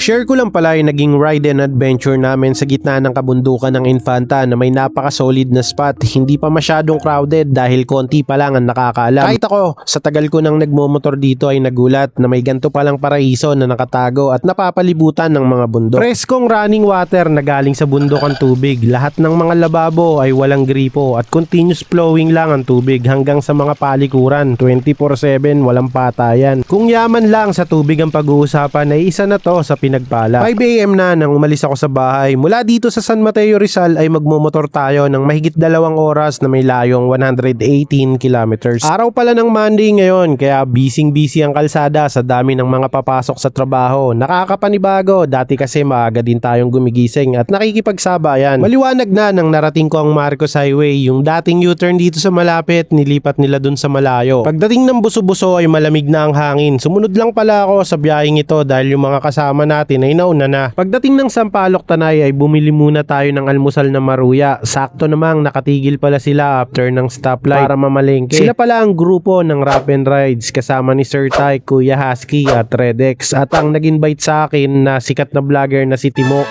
Share ko lang pala yung naging ride and adventure namin sa gitna ng kabundukan ng Infanta na may napaka-solid na spot. Hindi pa masyadong crowded dahil konti pa lang ang nakakaalam. Kahit ako, sa tagal ko nang nagmomotor dito ay nagulat na may ganito palang paraiso na nakatago at napapalibutan ng mga bundok. Preskong running water na galing sa bundok ang tubig. Lahat ng mga lababo ay walang gripo at continuous flowing lang ang tubig hanggang sa mga palikuran. 24/7 walang patayan. Kung yaman lang sa tubig ang pag-uusapan ay isa na to sa pinagpala. 5 AM na nang umalis ako sa bahay. Mula dito sa San Mateo Rizal ay magmomotor tayo ng mahigit 2 oras na may layong 118 kilometers. Araw pala ng Monday ngayon kaya busy ang kalsada sa dami ng mga papasok sa trabaho. Nakakapanibago, dati kasi maaga din tayong gumigising at nakikipagsabayan. Maliwanag na nang narating ko ang Marcos Highway, yung dating U-turn dito sa malapit, nilipat nila dun sa malayo. Pagdating ng Buso-Buso ay malamig na ang hangin. Sumunod lang pala ako sa biyaheng ito dahil yung mga kasama natin ay nauna na. Pagdating ng Sampaloc Tanay ay bumili muna tayo ng almusal na maruya. Sakto namang nakatigil pala sila after ng stoplight para mamalengke. Sila pala ang grupo ng Rap and Rides kasama ni Sir Ty, Kuya Husky at Redex at ang nag-invite sa akin na sikat na vlogger na si Timo.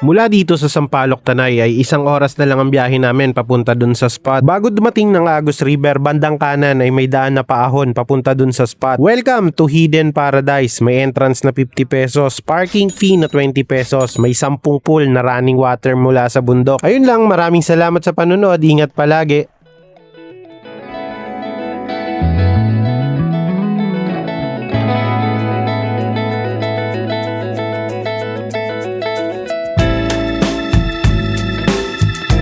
Mula dito sa Sampaloc Tanay ay 1 oras na lang ang biyahe namin papunta dun sa spot. Bago dumating ng Agus River, bandang kanan ay may daan na paahon papunta dun sa spot. Welcome to Hidden Paradise. May entrance na 50 pesos, parking fee na 20 pesos, may 10 pool na running water mula sa bundok. Ayun lang, maraming salamat sa panonood. Ingat palagi.